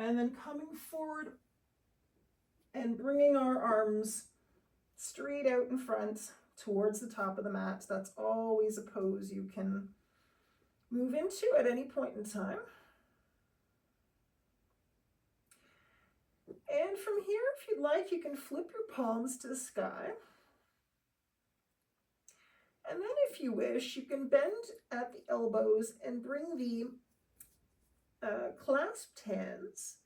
And then coming forward and bringing our arms straight out in front towards the top of the mat. That's always a pose you can move into at any point in time. And from here, if you'd like, you can flip your palms to the sky. And then if you wish, you can bend at the elbows and bring the clasped hands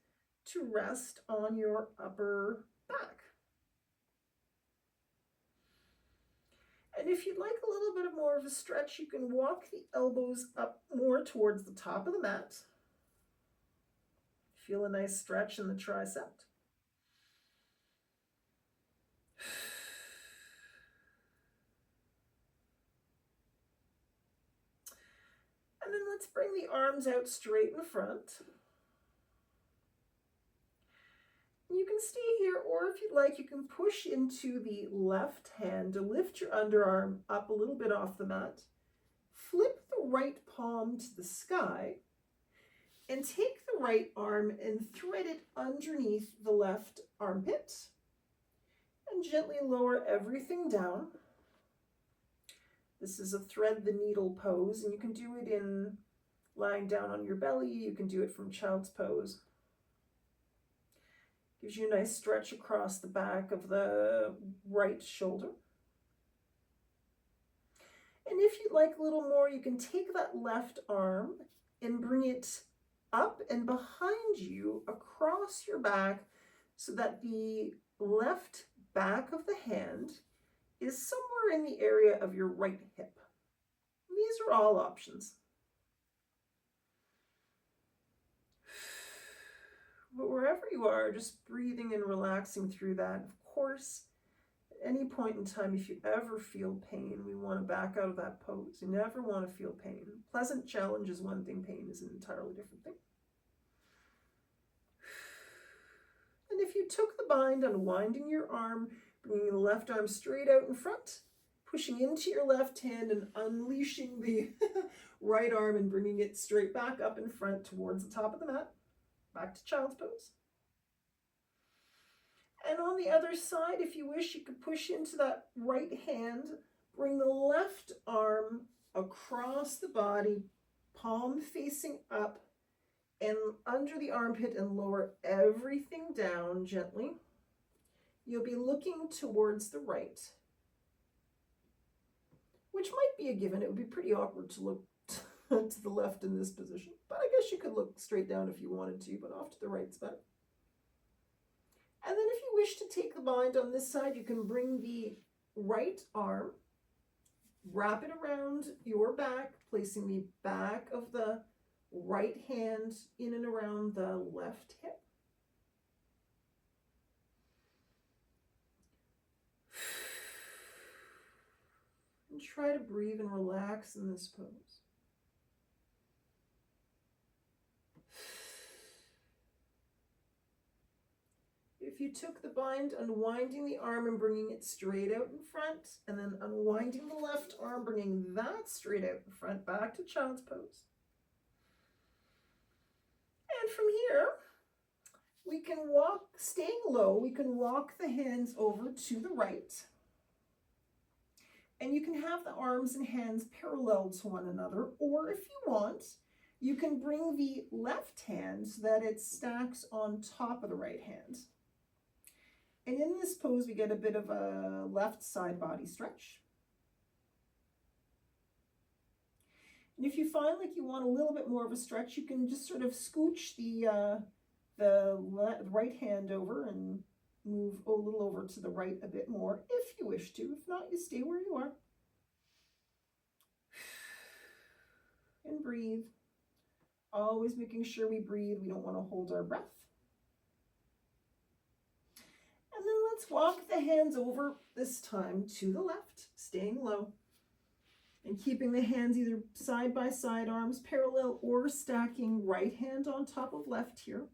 to rest on your upper back. And if you'd like a little bit more of a stretch, you can walk the elbows up more towards the top of the mat. Feel a nice stretch in the tricep. And then let's bring the arms out straight in front. You can stay here, or if you'd like, you can push into the left hand to lift your underarm up a little bit off the mat. Flip the right palm to the sky and take the right arm and thread it underneath the left armpit and gently lower everything down. This is a thread the needle pose, and you can do it in lying down on your belly. You can do it from child's pose. Gives you a nice stretch across the back of the right shoulder. And if you'd like a little more, you can take that left arm and bring it up and behind you across your back so that the left back of the hand is somewhere in the area of your right hip. These are all options. But wherever you are, just breathing and relaxing through that. Of course, at any point in time, if you ever feel pain, we want to back out of that pose. You never want to feel pain. Pleasant challenge is one thing, pain is an entirely different thing. And if you took the bind, unwinding your arm, bringing the left arm straight out in front, pushing into your left hand and unleashing the right arm and bringing it straight back up in front towards the top of the mat. Back to child's pose. And on the other side, if you wish, you could push into that right hand, bring the left arm across the body, palm facing up and under the armpit, and lower everything down gently. You'll be looking towards the right, which might be a given. It would be pretty awkward to look to the left in this position, but I guess you could look straight down if you wanted to, but off to the right's better. And then if you wish to take the bind on this side, you can bring the right arm, wrap it around your back, placing the back of the right hand in and around the left hip. And try to breathe and relax in this pose. If you took the bind, unwinding the arm and bringing it straight out in front, and then unwinding the left arm, bringing that straight out in front, back to child's pose. And from here, we can walk, staying low, we can walk the hands over to the right. And you can have the arms and hands parallel to one another, or if you want, you can bring the left hand so that it stacks on top of the right hand. And in this pose, we get a bit of a left side body stretch. And if you find like you want a little bit more of a stretch, you can just sort of scooch the right hand over and move a little over to the right a bit more if you wish to. If not, you stay where you are. And breathe. Always making sure we breathe. We don't want to hold our breath. And then let's walk the hands over this time to the left, staying low. And keeping the hands either side by side, arms parallel, or stacking right hand on top of left here.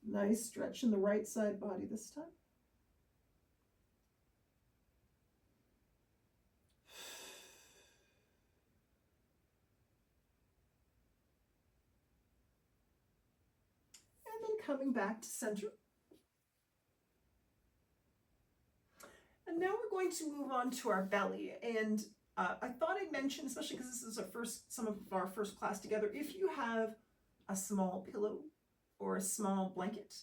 Nice stretch in the right side body this time. coming back to center. And now we're going to move on to our belly. And I thought I'd mention, especially because this is some of our first class together, if you have a small pillow or a small blanket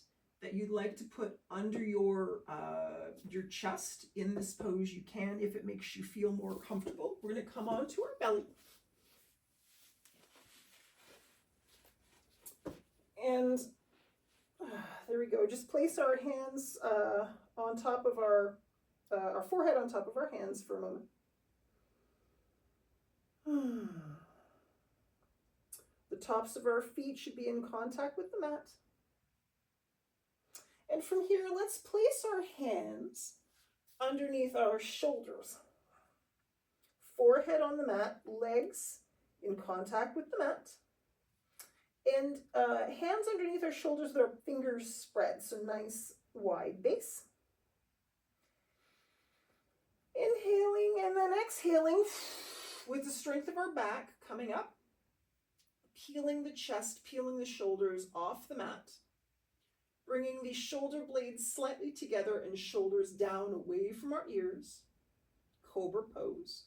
that you'd like to put under your chest in this pose, you can, if it makes you feel more comfortable. We're going to come on to our belly. And there we go. Just place our hands on top of our forehead on top of our hands for a moment. The tops of our feet should be in contact with the mat. And from here, let's place our hands underneath our shoulders. Forehead on the mat, legs in contact with the mat. And hands underneath our shoulders with our fingers spread, so nice wide base. Inhaling and then exhaling with the strength of our back coming up. Peeling the chest, peeling the shoulders off the mat. Bringing the shoulder blades slightly together and shoulders down away from our ears. Cobra pose.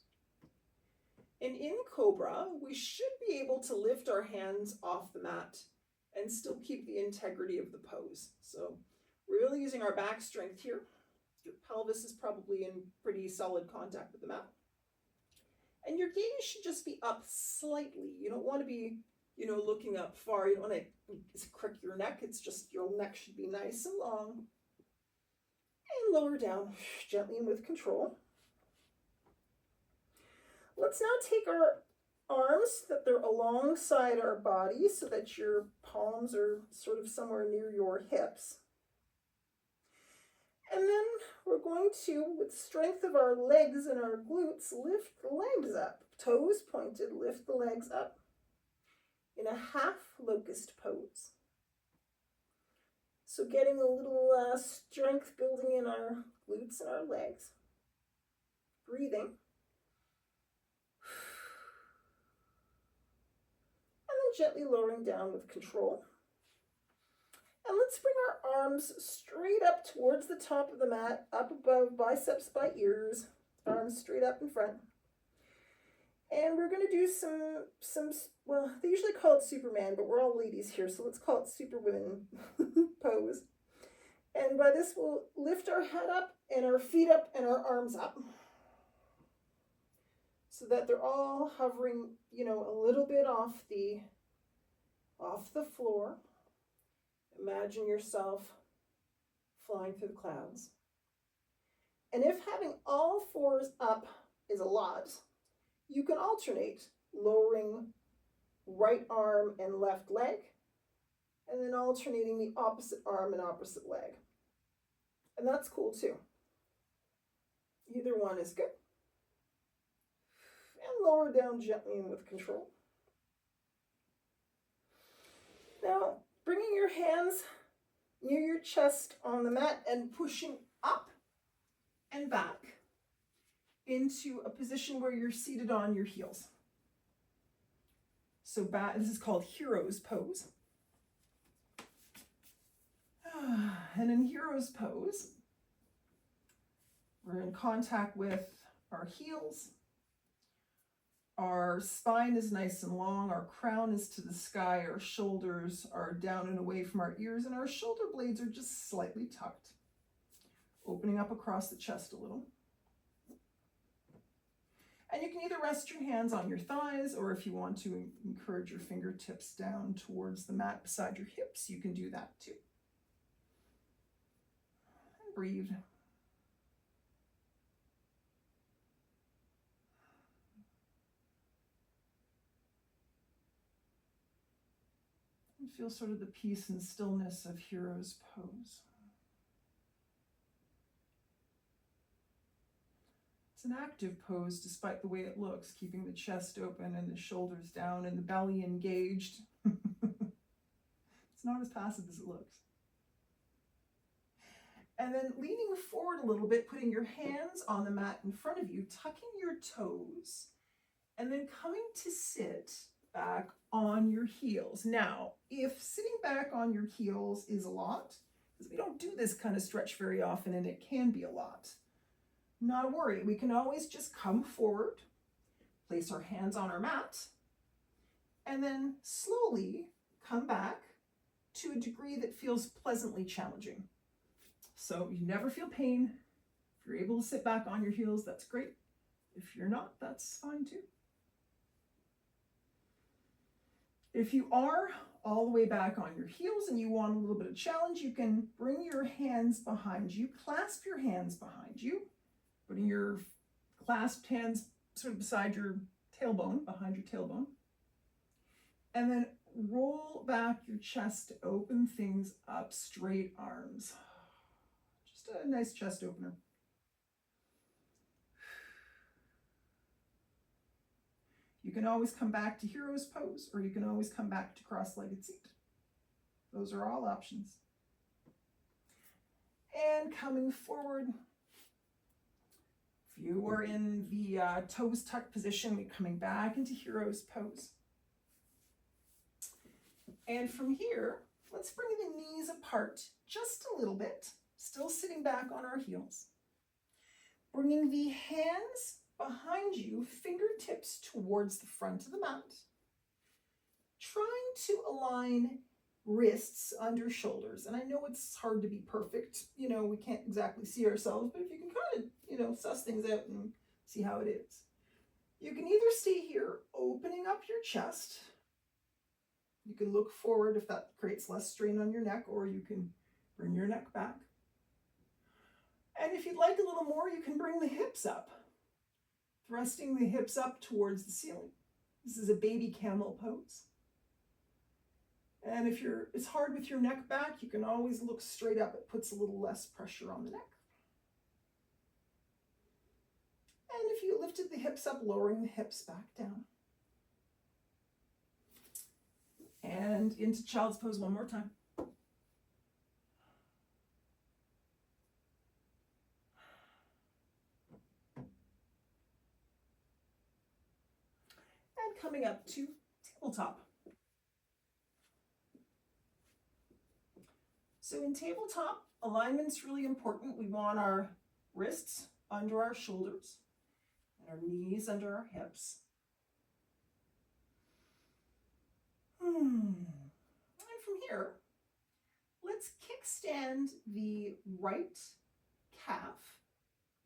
And in Cobra, we should be able to lift our hands off the mat and still keep the integrity of the pose. So we're really using our back strength here. Your pelvis is probably in pretty solid contact with the mat. And your gaze should just be up slightly. You don't want to be, looking up far. You don't want to crick your neck. It's just your neck should be nice and long. And lower down gently and with control. Let's now take our arms so that they're alongside our body so that your palms are sort of somewhere near your hips. And then we're going to, with strength of our legs and our glutes, lift the legs up. Toes pointed, lift the legs up in a half locust pose. So getting a little strength building in our glutes and our legs. Breathing. Gently lowering down with control. And let's bring our arms straight up towards the top of the mat, up above biceps by ears, arms straight up in front. And we're going to do some, well, they usually call it Superman, but we're all ladies here, so let's call it Superwoman pose. And by this, we'll lift our head up and our feet up and our arms up so that they're all hovering, a little bit off the floor. Imagine yourself flying through the clouds. And if having all fours up is a lot, you can alternate lowering right arm and left leg, and then alternating the opposite arm and opposite leg. And that's cool too. Either one is good. And lower down gently and with control. Now, bringing your hands near your chest on the mat and pushing up and back into a position where you're seated on your heels. So this is called Hero's Pose. And in Hero's Pose, we're in contact with our heels. Our spine is nice and long, our crown is to the sky, our shoulders are down and away from our ears, and our shoulder blades are just slightly tucked, opening up across the chest a little. And you can either rest your hands on your thighs, or if you want to encourage your fingertips down towards the mat beside your hips, you can do that too. And breathe. Feel sort of the peace and stillness of Hero's Pose. It's an active pose despite the way it looks, keeping the chest open and the shoulders down and the belly engaged. It's not as passive as it looks. And then leaning forward a little bit, putting your hands on the mat in front of you, tucking your toes, and then coming to sit back on your heels. Now, if sitting back on your heels is a lot, because we don't do this kind of stretch very often and it can be a lot, not a worry. We can always just come forward, place our hands on our mat, and then slowly come back to a degree that feels pleasantly challenging. So you never feel pain. If you're able to sit back on your heels, that's great. If you're not, that's fine too. If you are all the way back on your heels and you want a little bit of challenge, you can bring your hands behind you, clasp your hands behind you, putting your clasped hands sort of beside your tailbone, behind your tailbone, and then roll back your chest to open things up, straight arms. Just a nice chest opener. You can always come back to hero's pose, or you can always come back to cross-legged seat. Those are all options. And coming forward, if you are in the toes tucked position, we're coming back into hero's pose. And from here, let's bring the knees apart just a little bit, still sitting back on our heels. Bringing the hands behind you, fingertips towards the front of the mat. Trying to align wrists under shoulders. And I know it's hard to be perfect. You know, we can't exactly see ourselves, but if you can kind of, suss things out and see how it is. You can either stay here, opening up your chest. You can look forward if that creates less strain on your neck, or you can bring your neck back. And if you'd like a little more, you can bring the hips up, thrusting the hips up towards the ceiling. This is a baby camel pose. And if it's hard with your neck back, you can always look straight up. It puts a little less pressure on the neck. And if you lifted the hips up, lowering the hips back down. And into child's pose one more time. And coming up to tabletop. So in tabletop, alignment's really important. We want our wrists under our shoulders and our knees under our hips. And from here, let's kickstand the right calf,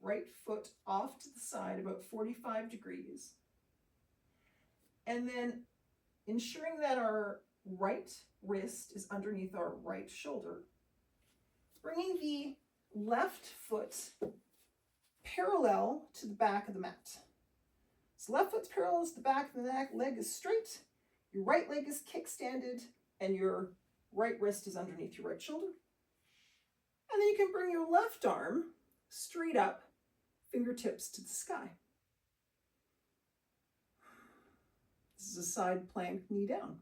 right foot off to the side about 45 degrees. And then ensuring that our right wrist is underneath our right shoulder. Bringing the left foot parallel to the back of the mat. So left foot's parallel to the back of the neck, leg is straight, your right leg is kickstanded, and your right wrist is underneath your right shoulder. And then you can bring your left arm straight up, fingertips to the sky. This is a side plank, knee down.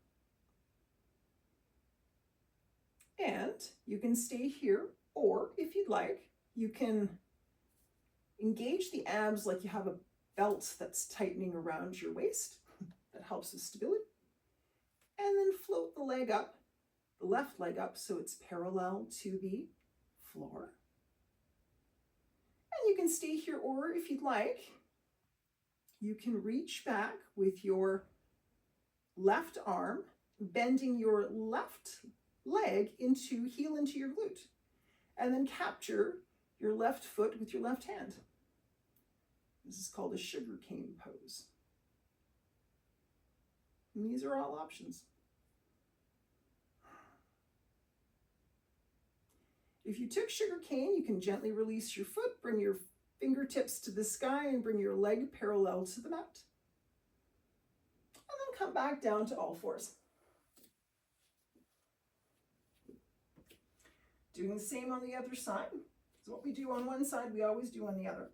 And you can stay here, or if you'd like, you can engage the abs like you have a belt that's tightening around your waist. That helps with stability. And then float the leg up, the left leg up, so it's parallel to the floor. And you can stay here, or if you'd like, you can reach back with your left arm, bending your left leg heel into your glute, and then capture your left foot with your left hand. This is called a sugar cane pose. And these are all options. If you took sugar cane, you can gently release your foot, bring your fingertips to the sky, and bring your leg parallel to the mat. And then come back down to all fours. Doing the same on the other side. So what we do on one side, we always do on the other.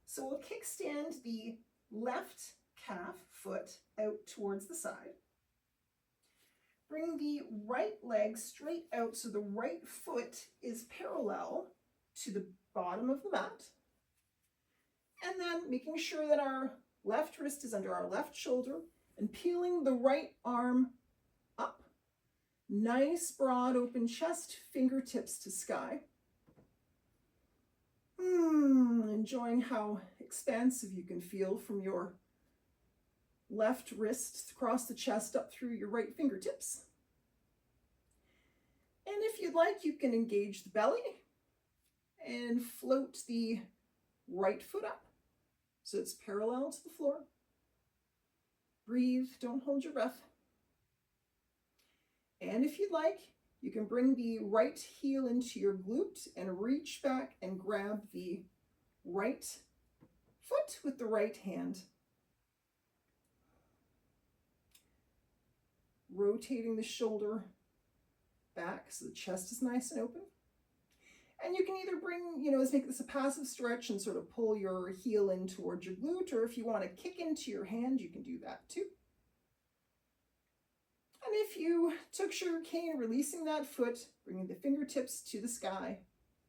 So we'll kickstand the left calf foot out towards the side. Bring the right leg straight out so the right foot is parallel to the bottom of the mat. And then making sure that our left wrist is under our left shoulder, And peeling the right arm up. Nice broad open chest, fingertips to sky. Enjoying how expansive you can feel from your left wrist across the chest up through your right fingertips. And if you'd like, you can engage the belly and float the right foot up so it's parallel to the floor. Breathe, don't hold your breath. And if you'd like, you can bring the right heel into your glute and reach back and grab the right foot with the right hand. Rotating the shoulder back so the chest is nice and open. And you can either bring, make this a passive stretch and sort of pull your heel in towards your glute, or if you want to kick into your hand, you can do that too. And if you took sugarcane, releasing that foot, bringing the fingertips to the sky,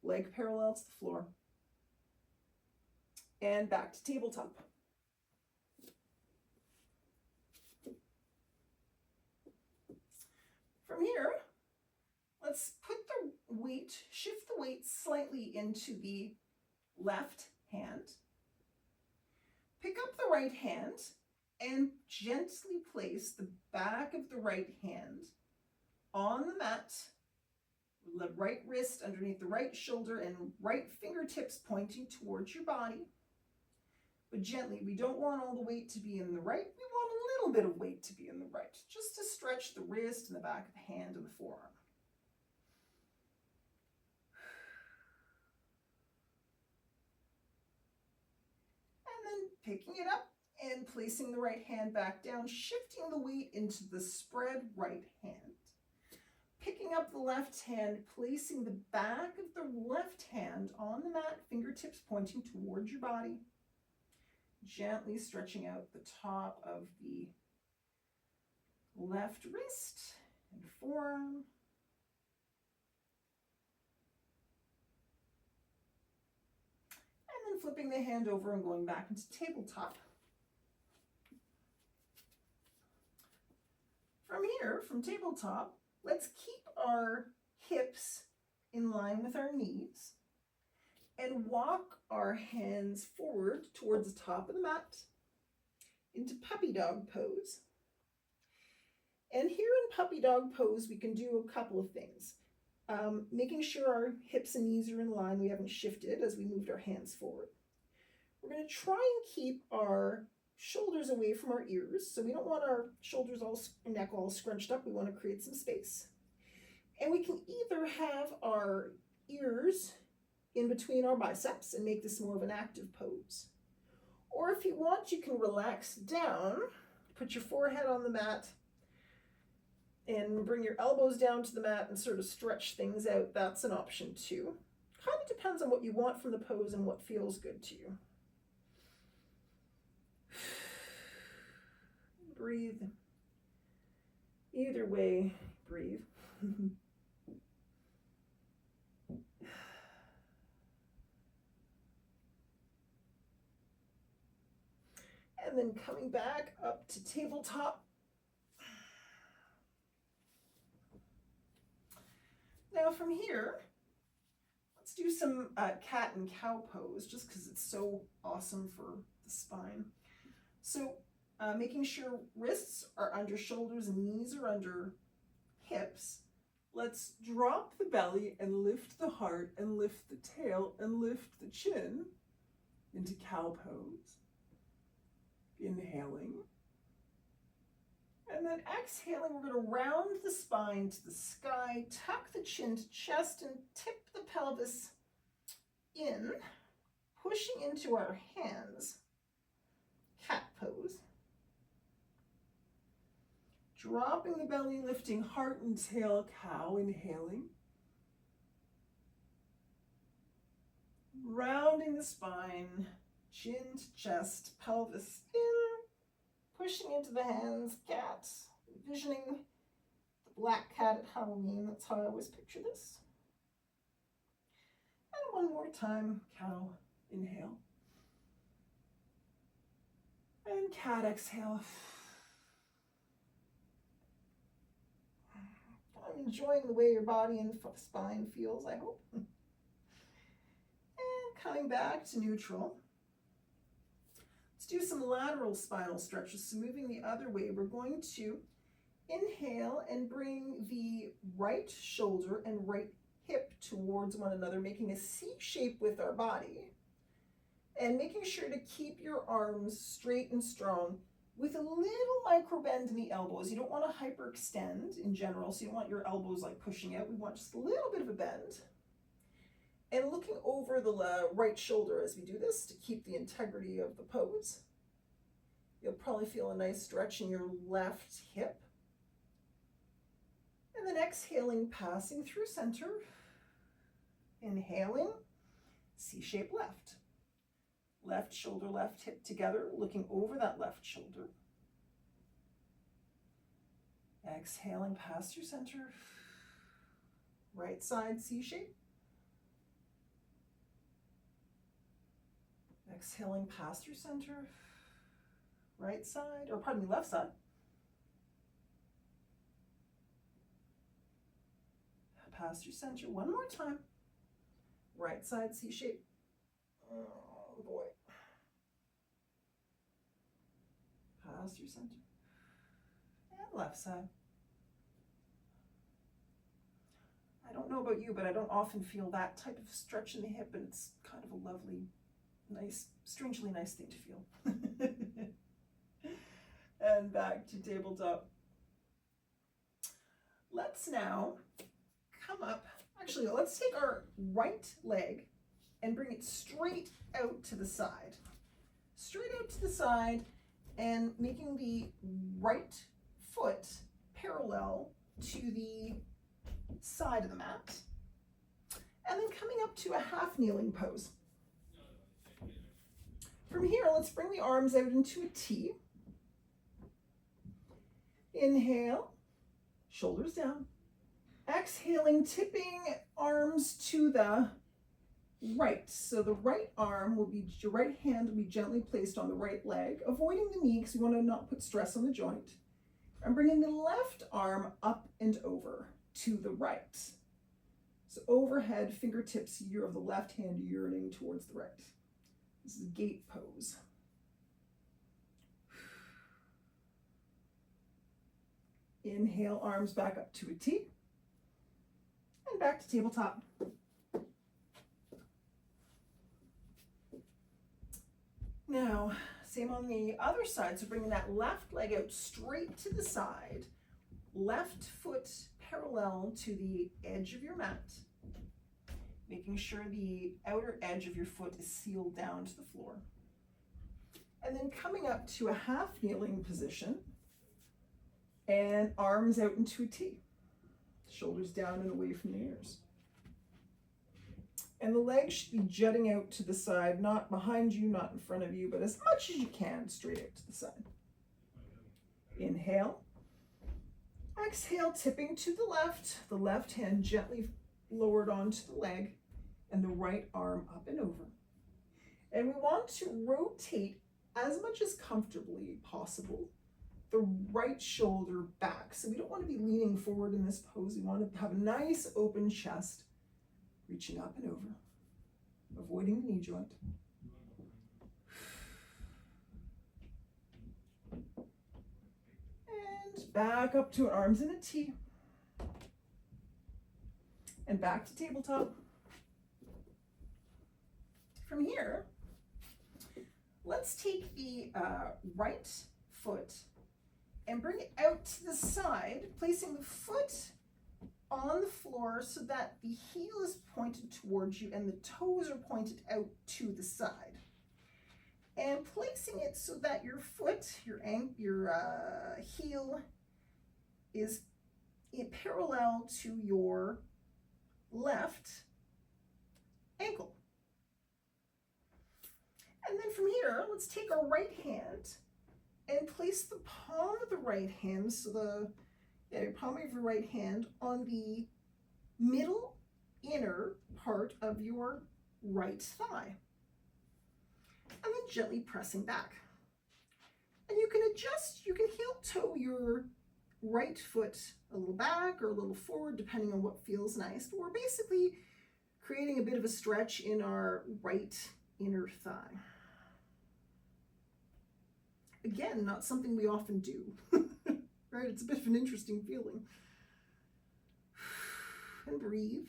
leg parallel to the floor, and back to tabletop. From here, let's shift the weight slightly into the left hand. Pick up the right hand and gently place the back of the right hand on the mat, the right wrist underneath the right shoulder and right fingertips pointing towards your body. But gently, we don't want all the weight to be in the right. We want a little bit of weight to be in the right, just to stretch the wrist and the back of the hand and the forearm. And then picking it up and placing the right hand back down, shifting the weight into the spread right hand. Picking up the left hand, placing the back of the left hand on the mat, fingertips pointing towards your body. Gently stretching out the top of the left wrist and forearm. And then flipping the hand over and going back into tabletop. From here, from tabletop, let's keep our hips in line with our knees and walk our hands forward towards the top of the mat into puppy dog pose. And here in puppy dog pose, we can do a couple of things. Making sure our hips and knees are in line. We haven't shifted as we moved our hands forward. We're going to try and keep our shoulders away from our ears. So we don't want our shoulders neck all scrunched up. We want to create some space. And we can either have our ears in between our biceps and make this more of an active pose. Or if you want, you can relax down, put your forehead on the mat, and bring your elbows down to the mat and sort of stretch things out. That's an option too. Kind of depends on what you want from the pose and what feels good to you. Breathe. Either way, breathe. And then coming back up to tabletop. Now from here, let's do some cat and cow pose, just because it's so awesome for the spine. So making sure wrists are under shoulders and knees are under hips. Let's drop the belly and lift the heart and lift the tail and lift the chin into cow pose. Inhaling. And then exhaling, we're going to round the spine to the sky, tuck the chin to chest, and tip the pelvis in, pushing into our hands. Cat pose. Dropping the belly, lifting heart and tail, cow, inhaling. Rounding the spine, chin to chest, pelvis in. Pushing into the hands, cat, envisioning the black cat at Halloween. That's how I always picture this. And one more time, cow, inhale. And cat, exhale. enjoying the way your body and spine feels, I hope. And coming back to neutral. Let's do some lateral spinal stretches. So moving the other way, we're going to inhale and bring the right shoulder and right hip towards one another, making a C shape with our body. And making sure to keep your arms straight and strong with a little micro bend in the elbows. You don't want to hyperextend in general, so you don't want your elbows like pushing out. We want just a little bit of a bend. And looking over the right shoulder as we do this to keep the integrity of the pose. You'll probably feel a nice stretch in your left hip. And then exhaling, passing through center. Inhaling, C-shape left. Left shoulder, left hip together, looking over that left shoulder. Exhaling, pass through center. Right side, C-shape. Exhaling, pass through center. Right side, or pardon me, left side. Pass through center one more time. Right side, C-shape. Oh boy. Pass through center. And left side. I don't know about you, but I don't often feel that type of stretch in the hip, and it's kind of a lovely, nice, strangely nice thing to feel. And back to tabletop. Let's now come up. Actually, let's take our right leg and bring it straight out to the side. Straight out to the side, and making the right foot parallel to the side of the mat. And then coming up to a half kneeling pose. From here, let's bring the arms out into a T. Inhale, shoulders down. Exhaling, tipping arms to the right. So the right arm will be, your right hand will be gently placed on the right leg, avoiding the knee because we want to not put stress on the joint. And bringing the left arm up and over to the right. So overhead, fingertips here of the left hand yearning towards the right. This is a gate pose. Inhale, arms back up to a T. And back to tabletop. Now, same on the other side. So bringing that left leg out straight to the side. Left foot parallel to the edge of your mat. Making sure the outer edge of your foot is sealed down to the floor. And then coming up to a half kneeling position. And arms out into a T. Shoulders down and away from the ears. And the legs should be jutting out to the side, not behind you, not in front of you, but as much as you can, straight out to the side. Inhale. Exhale, tipping to the left hand gently lowered onto the leg, and the right arm up and over. And we want to rotate as much as comfortably possible the right shoulder back. So we don't want to be leaning forward in this pose. We want to have a nice open chest, reaching up and over, avoiding the knee joint. And back up to arms in a T. And back to tabletop. From here, let's take the right foot and bring it out to the side, placing the foot on the floor so that the heel is pointed towards you and the toes are pointed out to the side. And placing it so that your foot, your heel is parallel to your left ankle. And then from here, let's take our right hand and place the palm of the right hand, so your palm of your right hand on the middle inner part of your right thigh. And then gently pressing back. And you can adjust, you can heel toe your right foot a little back or a little forward, depending on what feels nice. But we're basically creating a bit of a stretch in our right inner thigh. Again, not something we often do, right? It's a bit of an interesting feeling. And breathe.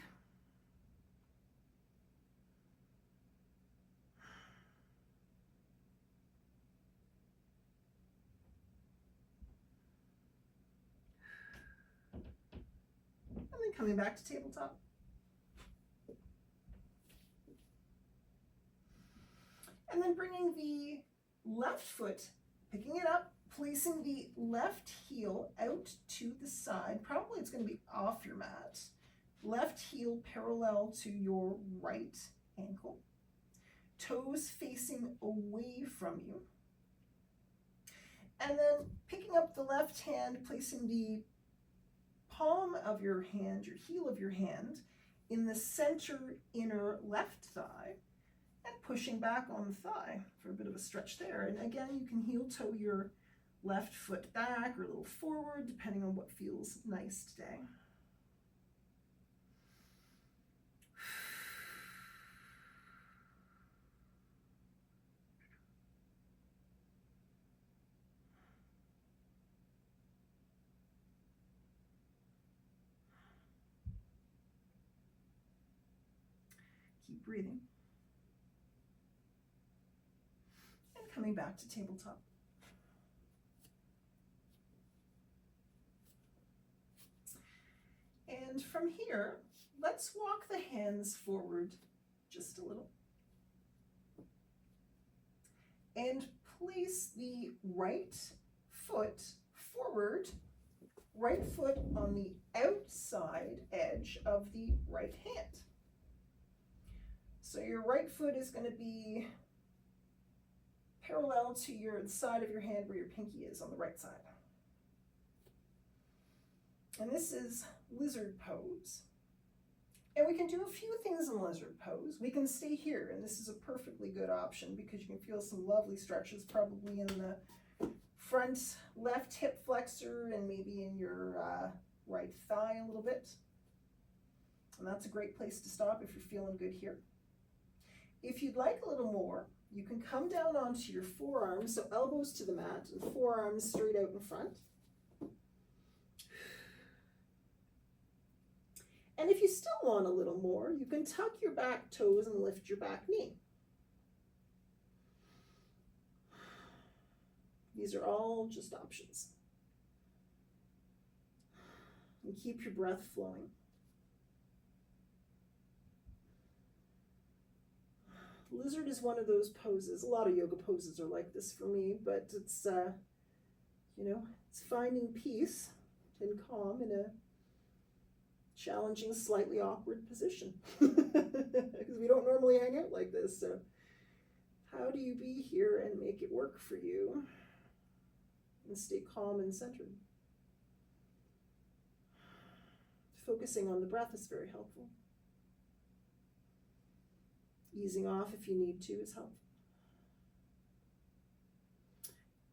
And then coming back to tabletop. And then bringing the left foot, picking it up, placing the left heel out to the side. Probably it's going to be off your mat. Left heel parallel to your right ankle. Toes facing away from you. And then picking up the left hand, placing the palm of your hand, your heel of your hand, in the center inner left thigh, and pushing back on the thigh for a bit of a stretch there. And again, you can heel toe your left foot back or a little forward, depending on what feels nice today. Keep breathing. And coming back to tabletop. And from here, let's walk the hands forward just a little. And place the right foot forward, right foot on the outside edge of the right hand. So your right foot is going to be parallel to the side of your hand where your pinky is on the right side. And this is lizard pose. And we can do a few things in lizard pose. We can stay here, and this is a perfectly good option because you can feel some lovely stretches probably in the front left hip flexor and maybe in your right thigh a little bit. And that's a great place to stop if you're feeling good here. If you'd like a little more, you can come down onto your forearms, so elbows to the mat and forearms straight out in front. And if you still want a little more, you can tuck your back toes and lift your back knee. These are all just options. And keep your breath flowing. Lizard is one of those poses. A lot of yoga poses are like this for me, but it's, it's finding peace and calm in a challenging, slightly awkward position because we don't normally hang out like this. So how do you be here and make it work for you and stay calm and centered? Focusing on the breath is very helpful. Easing off if you need to is helpful.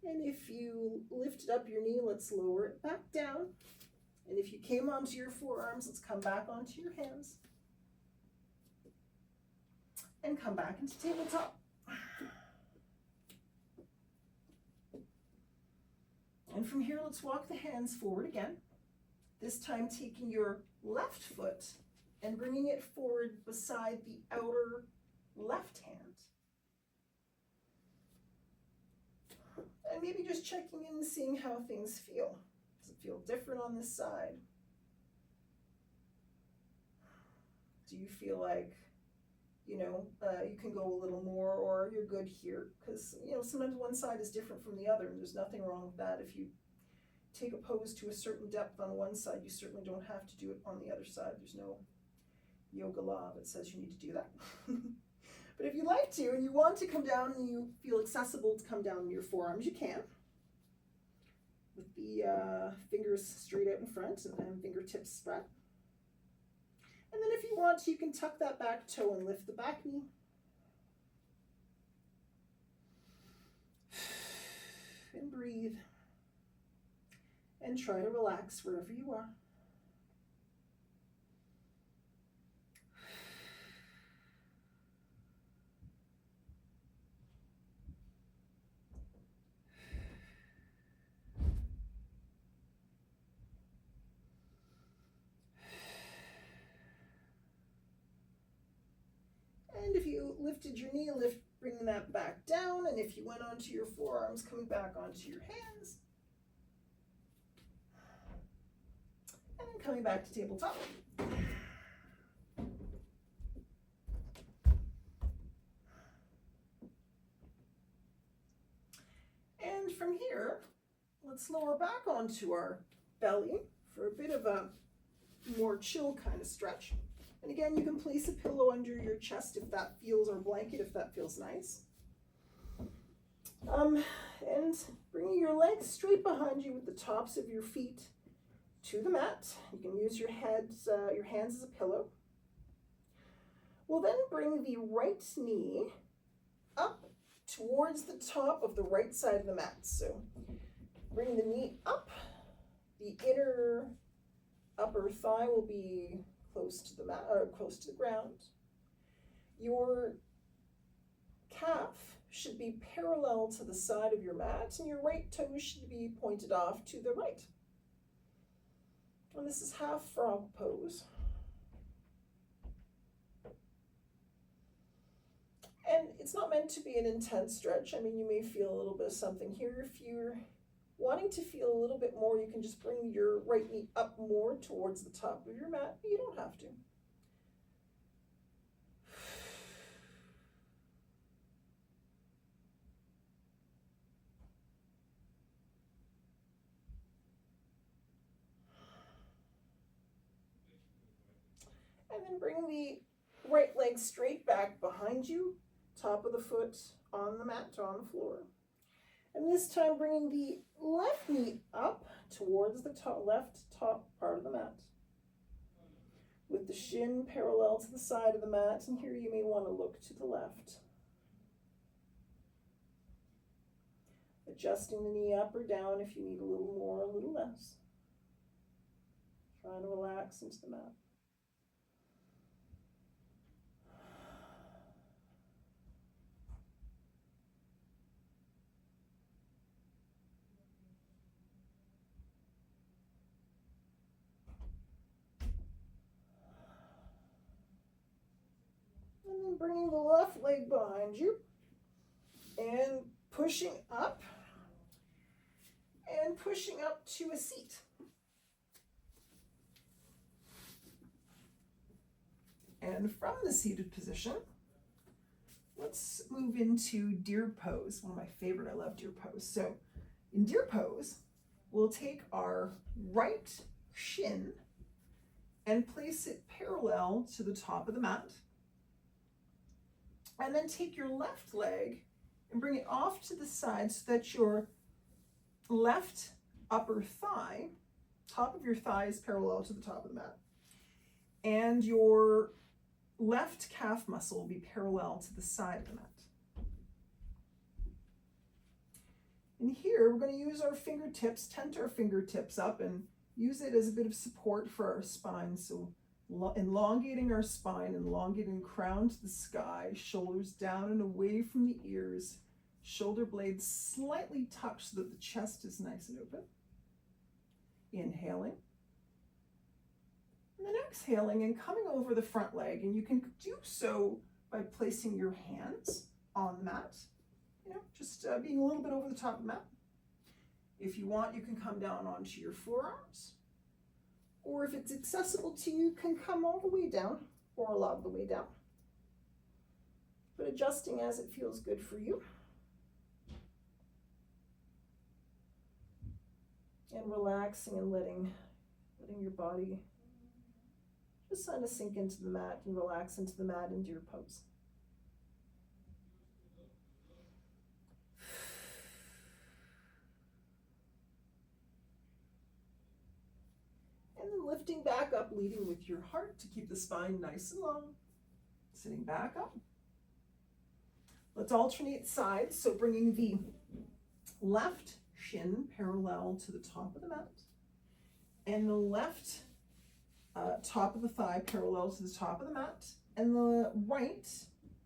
And if you lifted up your knee, let's lower it back down. And if you came onto your forearms, let's come back onto your hands. And come back into tabletop. And from here, let's walk the hands forward again. This time taking your left foot and bringing it forward beside the outer left hand. And maybe just checking in and seeing how things feel. Does it feel different on this side? Do you feel like, you can go a little more, or you're good here? Because, sometimes one side is different from the other, and there's nothing wrong with that. If you take a pose to a certain depth on one side, you certainly don't have to do it on the other side. There's no yoga law that says you need to do that. But if you like to, and you want to come down and you feel accessible to come down in your forearms, you can. With the fingers straight out in front and fingertips spread. And then if you want to, you can tuck that back toe and lift the back knee. And breathe. and try to relax wherever you are. And if you lifted your knee, bring that back down. And if you went onto your forearms, coming back onto your hands. And then coming back to tabletop. And from here, let's lower back onto our belly for a bit of a more chill kind of stretch. And again, you can place a pillow under your chest if that feels, or blanket if that feels nice. And bringing your legs straight behind you with the tops of your feet to the mat. You can use your hands as a pillow. We'll then bring the right knee up towards the top of the right side of the mat. So bring the knee up. The inner upper thigh will be close to the mat, or close to the ground. Your calf should be parallel to the side of your mat, and your right toe should be pointed off to the right. And this is half frog pose. And it's not meant to be an intense stretch. I mean, you may feel a little bit of something here. If you're wanting to feel a little bit more, you can just bring your right knee up more towards the top of your mat, but you don't have to. And then bring the right leg straight back behind you, top of the foot on the mat, on the floor. And this time bringing the left knee up towards the left top part of the mat, with the shin parallel to the side of the mat. And here you may want to look to the left. Adjusting the knee up or down if you need a little more, a little less. Trying to relax into the mat. And then bringing the left leg behind you and pushing up to a seat. And from the seated position, let's move into deer pose, one of my favorite. I love deer pose. So in deer pose, we'll take our right shin and place it parallel to the top of the mat. And then take your left leg and bring it off to the side so that your left upper thigh, top of your thigh, is parallel to the top of the mat. And your left calf muscle will be parallel to the side of the mat. And here we're going to use our fingertips, tent our fingertips up and use it as a bit of support for our spine. So elongating our spine, elongating crown to the sky, shoulders down and away from the ears, shoulder blades slightly tucked so that the chest is nice and open. Inhaling. And then exhaling and coming over the front leg. And you can do so by placing your hands on the mat, just being a little bit over the top of the mat. If you want, you can come down onto your forearms. Or if it's accessible to you, you can come all the way down or a lot of the way down. But adjusting as it feels good for you. And relaxing and letting your body just kind of sink into the mat and relax into the mat in deer pose. And then lifting back up, leading with your heart to keep the spine nice and long. Sitting back up. Let's alternate sides. So bringing the left shin parallel to the top of the mat. and the left top of the thigh parallel to the top of the mat, and the right,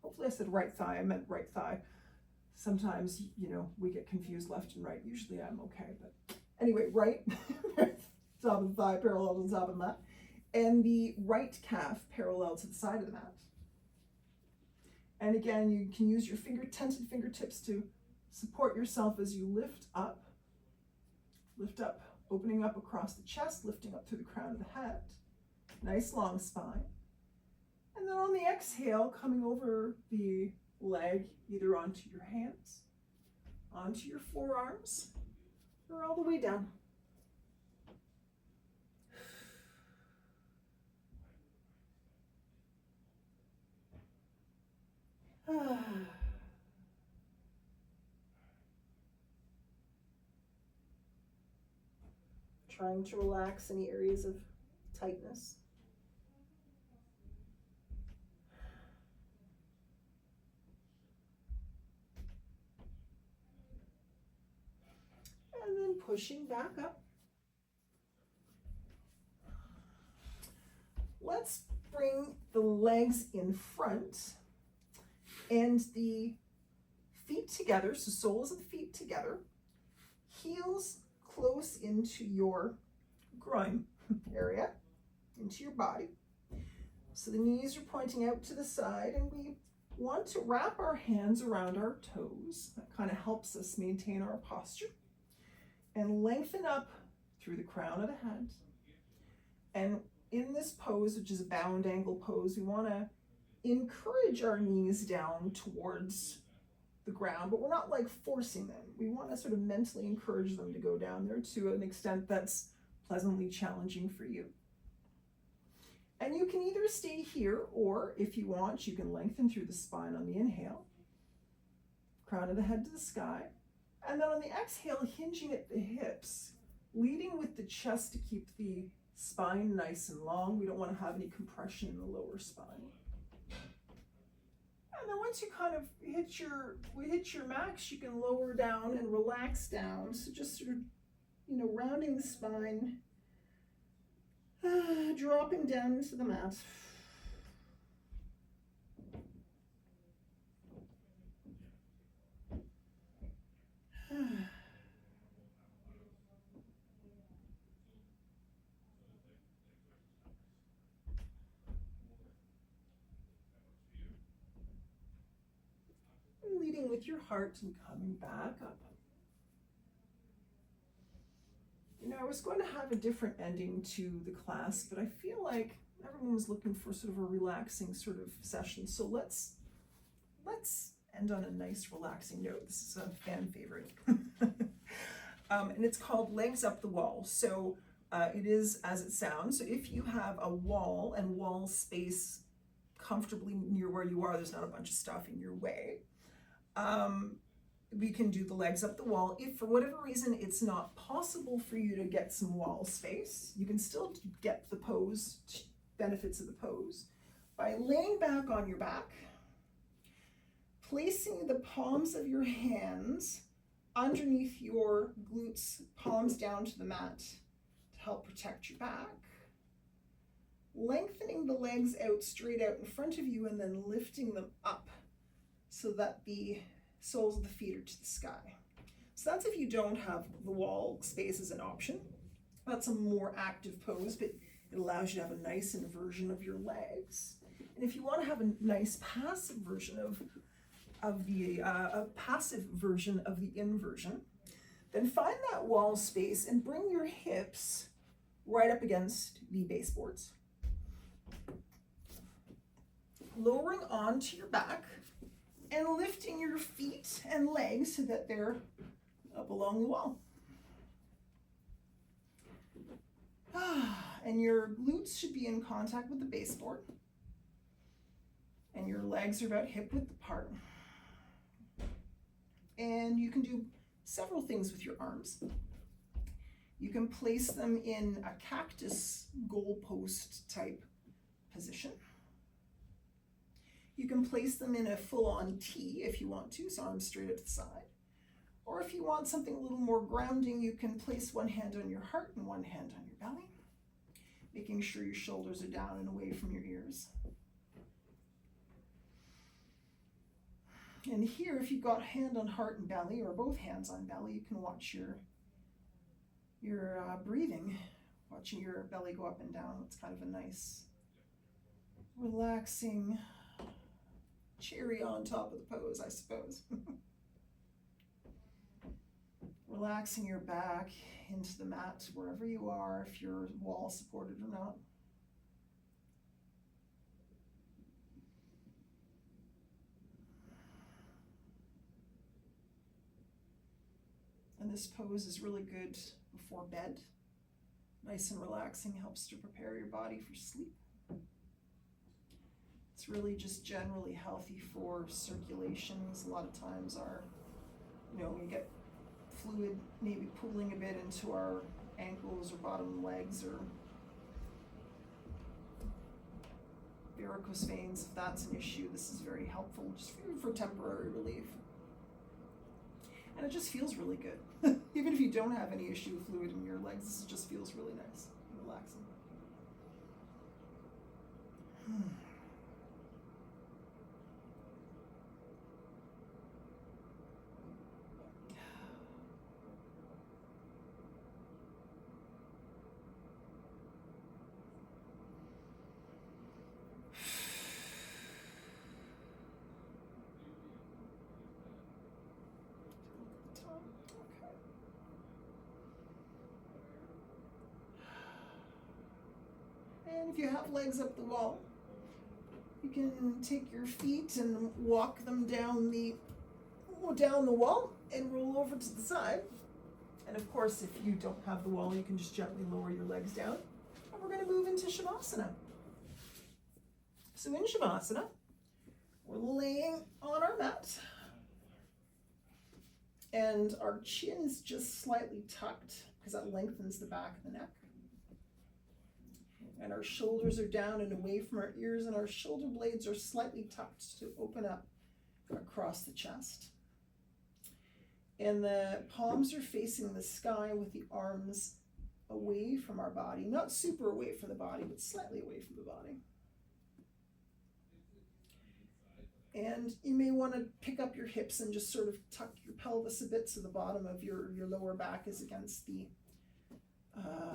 hopefully I said right thigh, I meant right thigh. Sometimes, we get confused left and right. Usually I'm okay, but anyway, right, top of the thigh parallel to the top of the mat, and the right calf parallel to the side of the mat. And again, you can use your tented fingertips to support yourself as you lift up, opening up across the chest, lifting up through the crown of the head. Nice long spine. And then on the exhale, coming over the leg, either onto your hands, onto your forearms, or all the way down. Trying to relax any areas of tightness. And then pushing back up. Let's bring the legs in front and the feet together, so soles of the feet together, heels close into your groin area, into your body. So the knees are pointing out to the side, and we want to wrap our hands around our toes. That kind of helps us maintain our posture. And lengthen up through the crown of the head. And in this pose, which is a bound angle pose, we want to encourage our knees down towards the ground, but we're not like forcing them. We want to sort of mentally encourage them to go down there to an extent that's pleasantly challenging for you. And you can either stay here, or if you want, you can lengthen through the spine on the inhale, crown of the head to the sky, and then on the exhale, hinging at the hips, leading with the chest to keep the spine nice and long. We don't want to have any compression in the lower spine. And then once you kind of hit your max, you can lower down and relax down. So just sort of, rounding the spine, dropping down into the mat. Leading with your heart and coming back up. I was going to have a different ending to the class, but I feel like everyone was looking for sort of a relaxing sort of session. So let's end on a nice relaxing note. This is a fan favorite. And it's called Legs Up the Wall. So it is as it sounds. So if you have a wall and wall space comfortably near where you are, there's not a bunch of stuff in your way. We can do the legs up the wall. If for whatever reason it's not possible for you to get some wall space, you can still get the pose, benefits of the pose, by laying back on your back, placing the palms of your hands underneath your glutes, palms down to the mat to help protect your back, lengthening the legs out straight out in front of you, and then lifting them up so that the soles of the feet are to the sky. So that's if you don't have the wall space as an option. That's a more active pose, but it allows you to have a nice inversion of your legs. And if you want to have a nice passive version of the inversion, then find that wall space and bring your hips right up against the baseboards. Lowering onto your back and lifting your feet and legs so that they're up along the wall. And your glutes should be in contact with the baseboard. And your legs are about hip width apart. And you can do several things with your arms. You can place them in a cactus goalpost type position. You can place them in a full-on T if you want to, so arms straight out to the side. Or if you want something a little more grounding, you can place one hand on your heart and one hand on your belly, making sure your shoulders are down and away from your ears. And here, if you've got hand on heart and belly, or both hands on belly, you can watch your breathing, watching your belly go up and down. It's kind of a nice, relaxing cherry on top of the pose, I suppose. Relaxing your back into the mat wherever you are, if you're wall supported or not. And this pose is really good before bed. Nice and relaxing, helps to prepare your body for sleep. It's really just generally healthy for circulation. A lot of times we get fluid maybe pooling a bit into our ankles or bottom legs or varicose veins. If that's an issue, this is very helpful just for temporary relief. And it just feels really good. Even if you don't have any issue with fluid in your legs, this just feels really nice and relaxing. And if you have legs up the wall, you can take your feet and walk them down the wall and roll over to the side. And of course, if you don't have the wall, you can just gently lower your legs down. And we're going to move into Shavasana. So in Shavasana, we're laying on our mat. And our chin's just slightly tucked because that lengthens the back of the neck. And our shoulders are down and away from our ears, and our shoulder blades are slightly tucked to open up across the chest. And the palms are facing the sky with the arms away from our body. Not super away from the body, but slightly away from the body. And you may want to pick up your hips and just sort of tuck your pelvis a bit so the bottom of your lower back is against the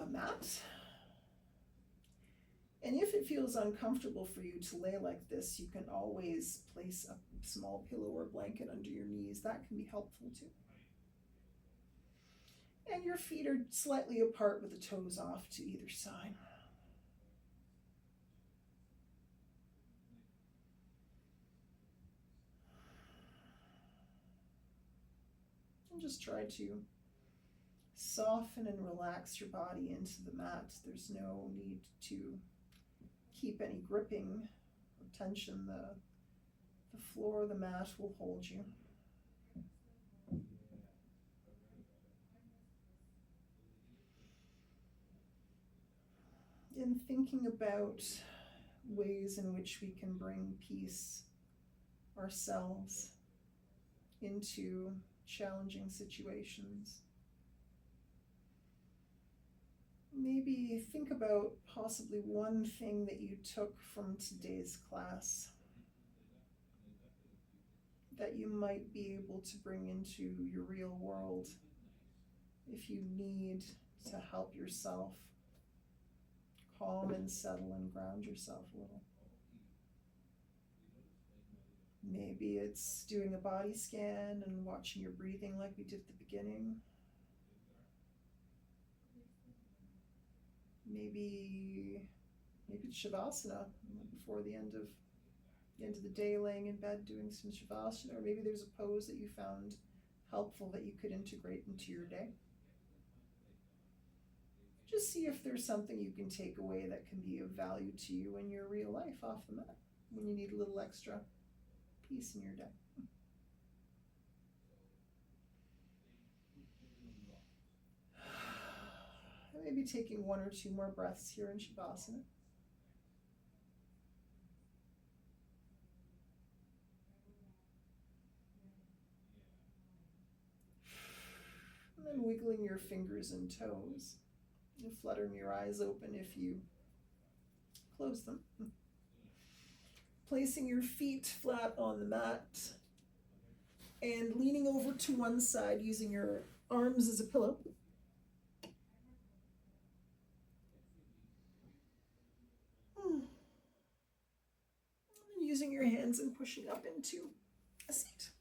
mat. And if it feels uncomfortable for you to lay like this, you can always place a small pillow or blanket under your knees. That can be helpful too. And your feet are slightly apart with the toes off to either side. And just try to soften and relax your body into the mat. There's no need to keep any gripping or tension. The floor of the mat will hold you. In thinking about ways in which we can bring peace ourselves into challenging situations, maybe think about possibly one thing that you took from today's class that you might be able to bring into your real world if you need to help yourself calm and settle and ground yourself a little. Maybe it's doing a body scan and watching your breathing like we did at the beginning. Maybe it's Shavasana before the end of the day, laying in bed doing some Shavasana, or maybe there's a pose that you found helpful that you could integrate into your day. Just see if there's something you can take away that can be of value to you in your real life off the mat when you need a little extra peace in your day. Maybe taking one or two more breaths here in Shavasana. And then wiggling your fingers and toes. And fluttering your eyes open if you close them. Placing your feet flat on the mat and leaning over to one side using your arms as a pillow. And using your hands and pushing up into a seat.